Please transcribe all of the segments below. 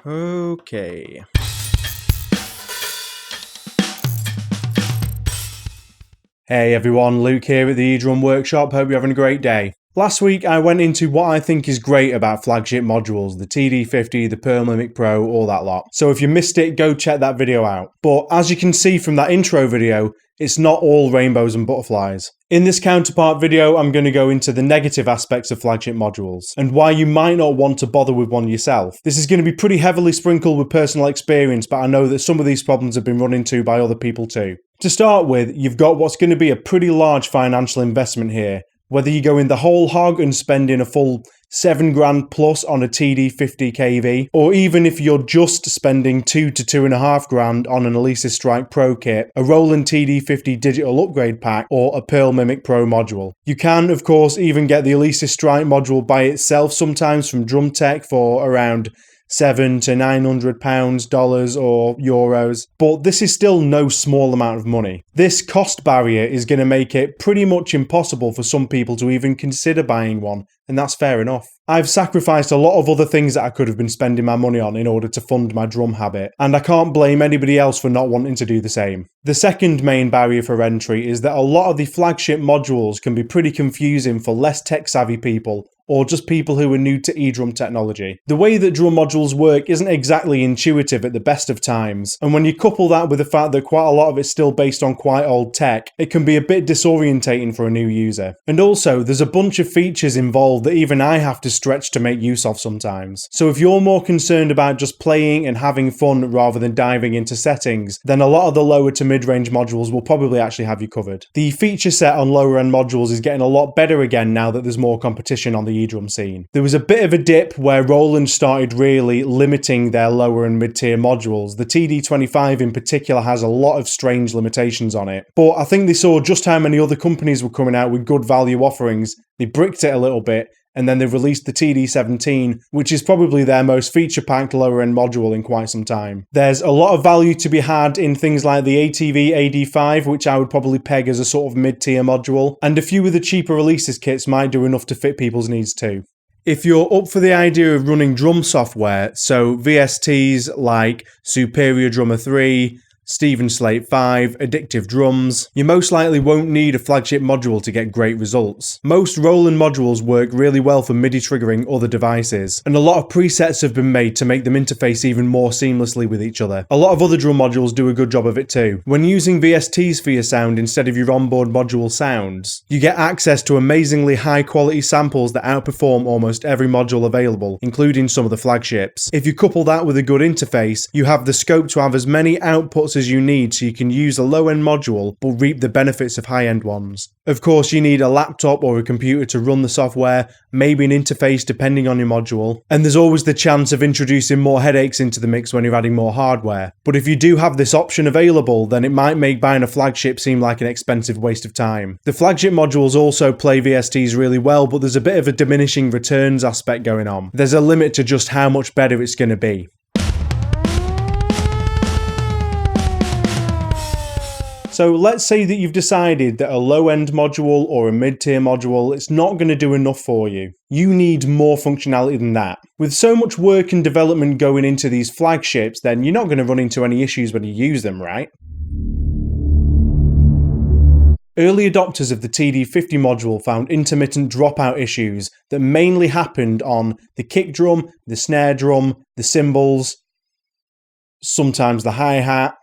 Okay. Hey everyone, Luke here at the eDrum Workshop. Hope you're having a great day. Last week I went into what I think is great about Flagship modules, the TD50, the Pearl Mimic Pro, all that lot. So if you missed it, go check that video out. But as you can see from that intro video, it's not all rainbows and butterflies. In this counterpart video, I'm going to go into the negative aspects of Flagship modules, and why you might not want to bother with one yourself. This is going to be pretty heavily sprinkled with personal experience, but I know that some of these problems have been run into by other people too. To start with, you've got what's going to be a pretty large financial investment here. Whether you go in the whole hog and spend in a full $7,000 plus on a TD50 KV, or even if you're just spending $2,000 to $2,500 on an Alesis Strike Pro kit, a Roland TD50 digital upgrade pack, or a Pearl Mimic Pro module. You can, of course, even get the Alesis Strike module by itself sometimes from Drum Tech for around $700 to $900 dollars or euros, but this is still no small amount of money. This cost barrier is going to make it pretty much impossible for some people to even consider buying one, and that's fair enough. I've sacrificed a lot of other things that I could have been spending my money on in order to fund my drum habit, and I can't blame anybody else for not wanting to do the same. The second main barrier for entry is that a lot of the Flagship modules can be pretty confusing for less tech-savvy people, or just people who are new to eDrum technology. The way that drum modules work isn't exactly intuitive at the best of times, and when you couple that with the fact that quite a lot of it's still based on quite old tech, it can be a bit disorientating for a new user. And also, there's a bunch of features involved that even I have to stretch to make use of sometimes. So if you're more concerned about just playing and having fun rather than diving into settings, then a lot of the lower to mid-range modules will probably actually have you covered. The feature set on lower end modules is getting a lot better again now that there's more competition on the eDrum scene. There was a bit of a dip where Roland started really limiting their lower and mid-tier modules. The TD25 in particular has a lot of strange limitations on it, but I think they saw just how many other companies were coming out with good value offerings. They bricked it a little bit, and then they released the TD17, which is probably their most feature-packed lower-end module in quite some time. There's a lot of value to be had in things like the ATV AD5, which I would probably peg as a sort of mid-tier module, and a few of the cheaper Alesis kits might do enough to fit people's needs too. If you're up for the idea of running drum software, so VSTs like Superior Drummer 3, Steven Slate 5, Addictive Drums, you most likely won't need a Flagship module to get great results. Most Roland modules work really well for MIDI triggering other devices, and a lot of presets have been made to make them interface even more seamlessly with each other. A lot of other drum modules do a good job of it too. When using VSTs for your sound instead of your onboard module sounds, you get access to amazingly high quality samples that outperform almost every module available, including some of the Flagships. If you couple that with a good interface, you have the scope to have as many outputs as you need so you can use a low-end module but reap the benefits of high-end ones. Of course, you need a laptop or a computer to run the software, maybe an interface depending on your module, and there's always the chance of introducing more headaches into the mix when you're adding more hardware. But if you do have this option available, then it might make buying a Flagship seem like an expensive waste of time. The Flagship modules also play VSTs really well, but there's a bit of a diminishing returns aspect going on. There's a limit to just how much better it's going to be. So let's say that you've decided that a low-end module or a mid-tier module is not going to do enough for you. You need more functionality than that. With so much work and development going into these Flagships, then you're not going to run into any issues when you use them, right? Early adopters of the TD50 module found intermittent dropout issues that mainly happened on the kick drum, the snare drum, the cymbals, sometimes the hi-hat.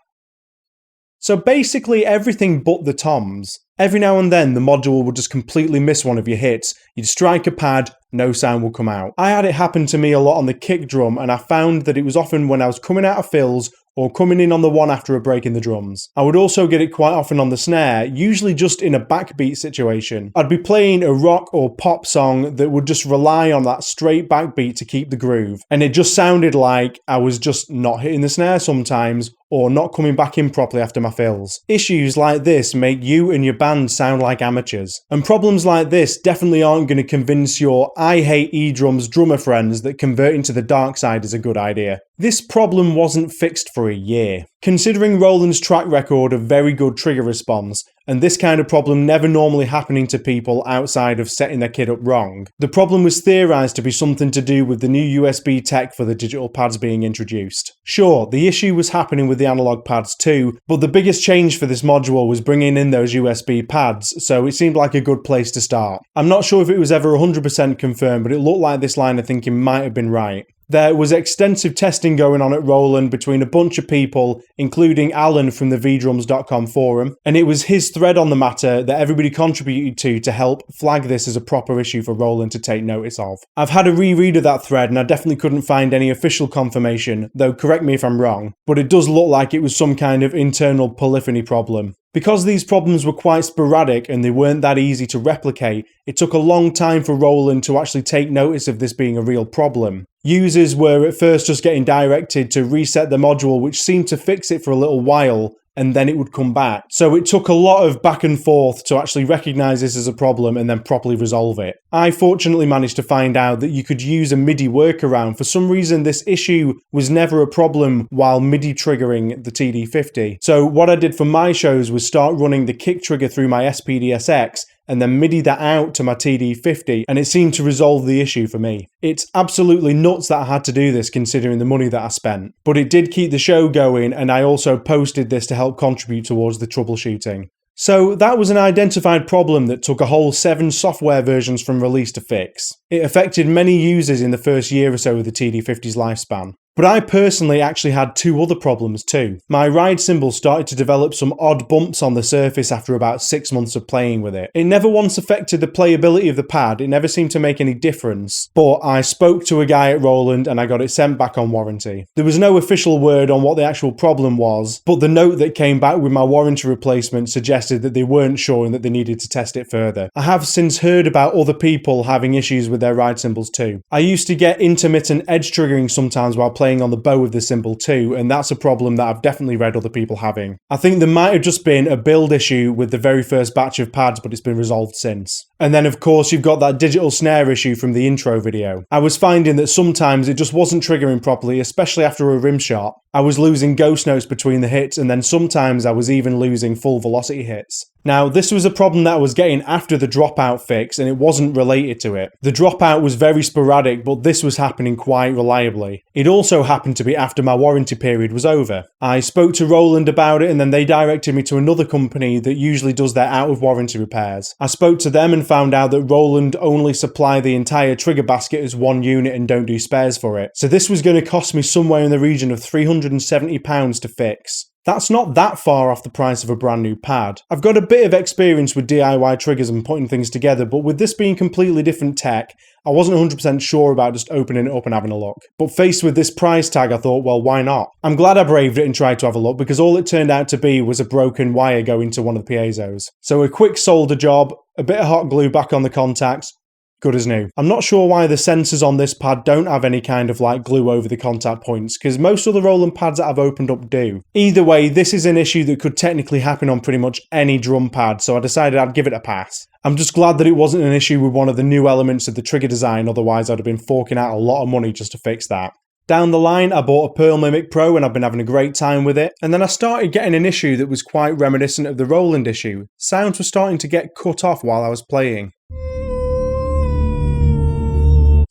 So basically everything but the toms. Every now and then the module would just completely miss one of your hits. You'd strike a pad, no sound will come out. I had it happen to me a lot on the kick drum, and I found that it was often when I was coming out of fills or coming in on the one after a break in the drums. I would also get it quite often on the snare, usually just in a backbeat situation. I'd be playing a rock or pop song that would just rely on that straight backbeat to keep the groove, and it just sounded like I was just not hitting the snare sometimes, or not coming back in properly after my fills. Issues like this make you and your band sound like amateurs. And problems like this definitely aren't going to convince your I hate eDrums drummer friends that converting to the dark side is a good idea. This problem wasn't fixed for a year. Considering Roland's track record of very good trigger response, and this kind of problem never normally happening to people outside of setting their kit up wrong. The problem was theorised to be something to do with the new USB tech for the digital pads being introduced. Sure, the issue was happening with the analog pads too, but the biggest change for this module was bringing in those USB pads, so it seemed like a good place to start. I'm not sure if it was ever 100% confirmed, but it looked like this line of thinking might have been right. There was extensive testing going on at Roland between a bunch of people, including Alan from the vdrums.com forum, and it was his thread on the matter that everybody contributed to help flag this as a proper issue for Roland to take notice of. I've had a reread of that thread and I definitely couldn't find any official confirmation, though correct me if I'm wrong, but it does look like it was some kind of internal polyphony problem. Because these problems were quite sporadic and they weren't that easy to replicate, it took a long time for Roland to actually take notice of this being a real problem. Users were at first just getting directed to reset the module, which seemed to fix it for a little while, and then it would come back. So it took a lot of back and forth to actually recognise this as a problem and then properly resolve it. I fortunately managed to find out that you could use a MIDI workaround. For some reason, this issue was never a problem while MIDI triggering the TD50. So what I did for my shows was start running the kick trigger through my SPDSX and then MIDI that out to my TD50, and it seemed to resolve the issue for me. It's absolutely nuts that I had to do this considering the money that I spent, but it did keep the show going, and I also posted this to help contribute towards the troubleshooting. So that was an identified problem that took a whole 7 software versions from release to fix. It affected many users in the first year or so of the TD50's lifespan. But I personally actually had 2 other problems too. My ride cymbal started to develop some odd bumps on the surface after about 6 months of playing with it. It never once affected the playability of the pad, it never seemed to make any difference, but I spoke to a guy at Roland and I got it sent back on warranty. There was no official word on what the actual problem was, but the note that came back with my warranty replacement suggested that they weren't sure and that they needed to test it further. I have since heard about other people having issues with their ride cymbals too. I used to get intermittent edge triggering sometimes while playing on the bow of the cymbal too, and that's a problem that I've definitely read other people having. I think there might have just been a build issue with the very first batch of pads, but it's been resolved since. And then of course you've got that digital snare issue from the intro video. I was finding that sometimes it just wasn't triggering properly, especially after a rim shot. I was losing ghost notes between the hits, and then sometimes I was even losing full velocity hits. Now, this was a problem that I was getting after the dropout fix, and it wasn't related to it. The dropout was very sporadic, but this was happening quite reliably. It also happened to be after my warranty period was over. I spoke to Roland about it, and then they directed me to another company that usually does their out-of-warranty repairs. I spoke to them and found out that Roland only supply the entire trigger basket as one unit and don't do spares for it. So this was going to cost me somewhere in the region of £370 to fix. That's not that far off the price of a brand new pad. I've got a bit of experience with DIY triggers and putting things together, but with this being completely different tech, I wasn't 100% sure about just opening it up and having a look. But faced with this price tag, I thought, well, why not? I'm glad I braved it and tried to have a look, because all it turned out to be was a broken wire going to one of the piezos. So a quick solder job, a bit of hot glue back on the contacts, good as new. I'm not sure why the sensors on this pad don't have any kind of like glue over the contact points, because most of the Roland pads that I've opened up do. Either way, this is an issue that could technically happen on pretty much any drum pad, so I decided I'd give it a pass. I'm just glad that it wasn't an issue with one of the new elements of the trigger design, otherwise I'd have been forking out a lot of money just to fix that. Down the line, I bought a Pearl Mimic Pro and I've been having a great time with it. And then I started getting an issue that was quite reminiscent of the Roland issue. Sounds were starting to get cut off while I was playing.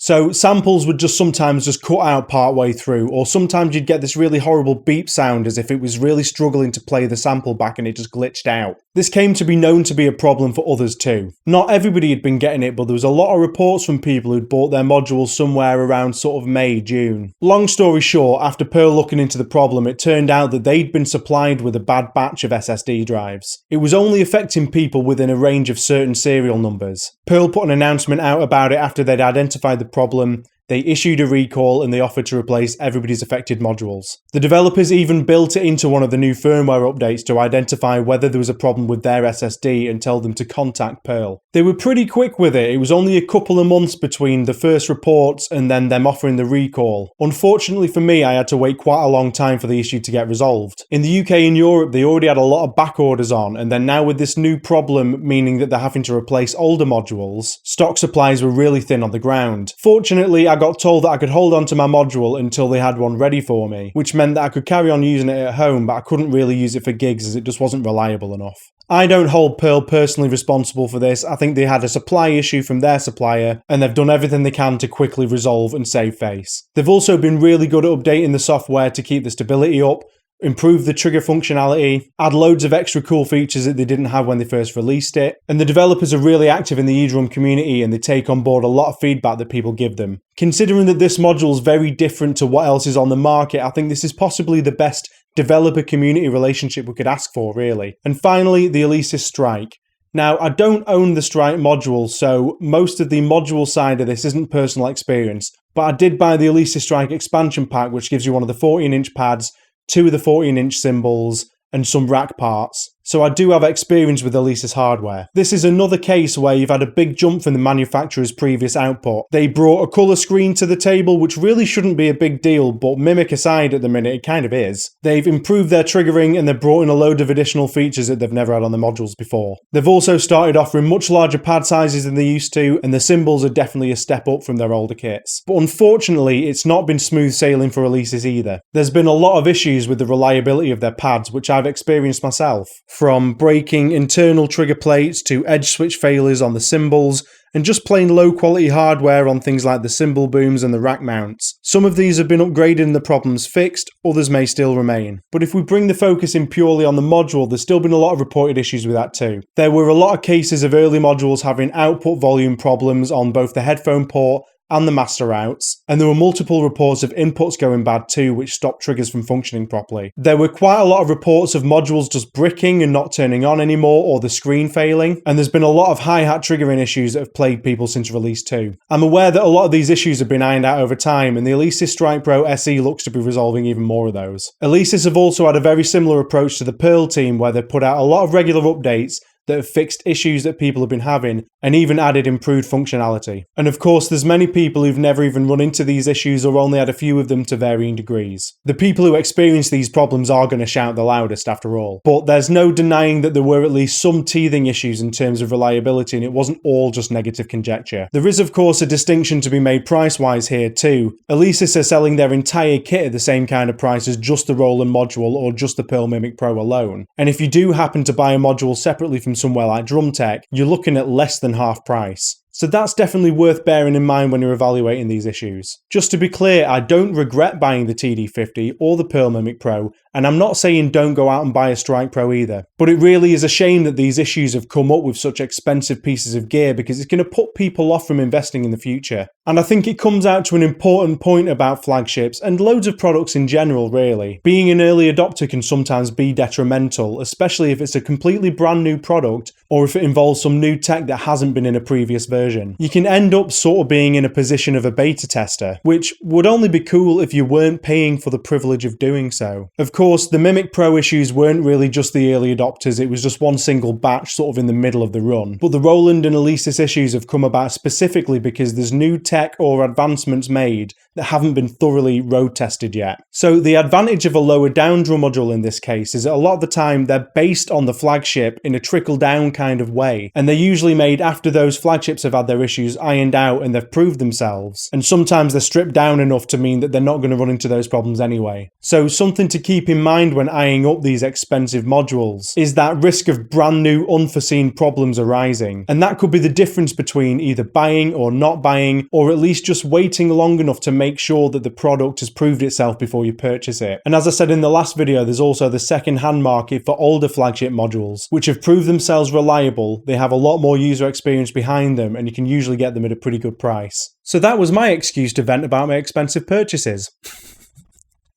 So samples would just sometimes just cut out part way through, or sometimes you'd get this really horrible beep sound as if it was really struggling to play the sample back and it just glitched out. This came to be known to be a problem for others too. Not everybody had been getting it, but there was a lot of reports from people who'd bought their modules somewhere around sort of May, June. Long story short, after Pearl looking into the problem, it turned out that they'd been supplied with a bad batch of SSD drives. It was only affecting people within a range of certain serial numbers. Pearl put an announcement out about it after they'd identified the problem. They issued a recall and they offered to replace everybody's affected modules. The developers even built it into one of the new firmware updates to identify whether there was a problem with their SSD and tell them to contact Pearl. They were pretty quick with it. It was only a couple of months between the first reports and then them offering the recall. Unfortunately for me, I had to wait quite a long time for the issue to get resolved. In the UK and Europe, they already had a lot of back orders on, and then now with this new problem, meaning that they're having to replace older modules, stock supplies were really thin on the ground. Fortunately, I got told that I could hold on to my module until they had one ready for me, which meant that I could carry on using it at home, but I couldn't really use it for gigs as it just wasn't reliable enough. I don't hold Pearl personally responsible for this. I think they had a supply issue from their supplier, and they've done everything they can to quickly resolve and save face. They've also been really good at updating the software to keep the stability up, improve the trigger functionality, add loads of extra cool features that they didn't have when they first released it, and the developers are really active in the eDrum community and they take on board a lot of feedback that people give them. Considering that this module is very different to what else is on the market, I think this is possibly the best developer community relationship we could ask for, really. And finally, the Alesis Strike. Now, I don't own the Strike module, so most of the module side of this isn't personal experience, but I did buy the Alesis Strike expansion pack, which gives you one of the 14-inch pads, 2 of the 14-inch cymbals, and some rack parts. So I do have experience with Alesis hardware. This is another case where you've had a big jump from the manufacturer's previous output. They brought a colour screen to the table, which really shouldn't be a big deal, but mimic aside at the minute, it kind of is. They've improved their triggering and they've brought in a load of additional features that they've never had on the modules before. They've also started offering much larger pad sizes than they used to, and the cymbals are definitely a step up from their older kits. But unfortunately, it's not been smooth sailing for Alesis either. There's been a lot of issues with the reliability of their pads, which I've experienced myself. From breaking internal trigger plates to edge switch failures on the cymbals, and just plain low quality hardware on things like the cymbal booms and the rack mounts. Some of these have been upgraded and the problems fixed, others may still remain. But if we bring the focus in purely on the module, there's still been a lot of reported issues with that too. There were a lot of cases of early modules having output volume problems on both the headphone port and the master outs, and there were multiple reports of inputs going bad too, which stopped triggers from functioning properly. There were quite a lot of reports of modules just bricking and not turning on anymore, or the screen failing, and there's been a lot of hi-hat triggering issues that have plagued people since release 2. I'm aware that a lot of these issues have been ironed out over time, and the Alesis Strike Pro SE looks to be resolving even more of those. Alesis have also had a very similar approach to the Pearl team, where they've put out a lot of regular updates that have fixed issues that people have been having and even added improved functionality. And of course, there's many people who've never even run into these issues or only had a few of them to varying degrees. The people who experience these problems are going to shout the loudest after all. But there's no denying that there were at least some teething issues in terms of reliability, and it wasn't all just negative conjecture. There is of course a distinction to be made price-wise here too. Alesis are selling their entire kit at the same kind of price as just the Roland module or just the Pearl Mimic Pro alone. And if you do happen to buy a module separately from somewhere like Drum Tech, you're looking at less than half price. So that's definitely worth bearing in mind when you're evaluating these issues. Just to be clear, I don't regret buying the TD50 or the Pearl Mimic Pro, and I'm not saying don't go out and buy a Strike Pro either. But it really is a shame that these issues have come up with such expensive pieces of gear, because it's going to put people off from investing in the future. And I think it comes out to an important point about flagships, and loads of products in general really. Being an early adopter can sometimes be detrimental, especially if it's a completely brand new product, or if it involves some new tech that hasn't been in a previous version. You can end up sort of being in a position of a beta tester, which would only be cool if you weren't paying for the privilege of doing so. Of course, the Mimic Pro issues weren't really just the early adopters, it was just one single batch sort of in the middle of the run. But the Roland and Alesis issues have come about specifically because there's new tech or advancements made that haven't been thoroughly road tested yet. So the advantage of a lower down drum module in this case is that a lot of the time they're based on the flagship in a trickle down kind of way, and they're usually made after those flagships have had their issues ironed out and they've proved themselves, and sometimes they're stripped down enough to mean that they're not going to run into those problems anyway. So something to keep in mind when eyeing up these expensive modules is that risk of brand new unforeseen problems arising, and that could be the difference between either buying or not buying, or at least just waiting long enough to make sure that the product has proved itself before you purchase it. And as I said in the last video, there's also the second-hand market for older flagship modules, which have proved themselves reliable, they have a lot more user experience behind them, and you can usually get them at a pretty good price. So that was my excuse to vent about my expensive purchases.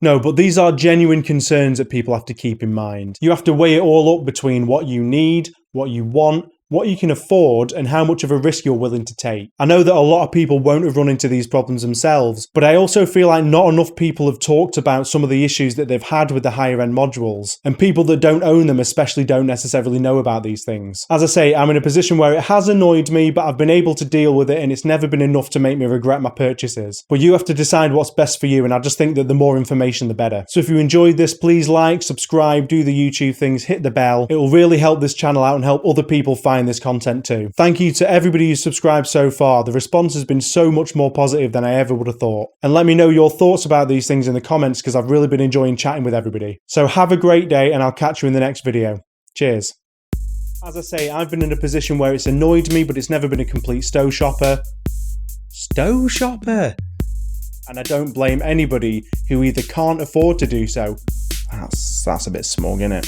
No, but these are genuine concerns that people have to keep in mind. You have to weigh it all up between what you need, what you want, what you can afford, and how much of a risk you're willing to take. I know that a lot of people won't have run into these problems themselves, but I also feel like not enough people have talked about some of the issues that they've had with the higher end modules, and people that don't own them especially don't necessarily know about these things. As I say, I'm in a position where it has annoyed me, but I've been able to deal with it, and it's never been enough to make me regret my purchases. But you have to decide what's best for you, and I just think that the more information the better. So if you enjoyed this, please like, subscribe, do the YouTube things, hit the bell. It will really help this channel out and help other people find buying this content too. Thank you to everybody who's subscribed so far. The response has been so much more positive than I ever would have thought. And let me know your thoughts about these things in the comments, because I've really been enjoying chatting with everybody. So have a great day, and I'll catch you in the next video. Cheers. As I say, I've been in a position where it's annoyed me, but it's never been a complete stow shopper. Stow shopper? And I don't blame anybody who either can't afford to do so. That's a bit smug, isn't it?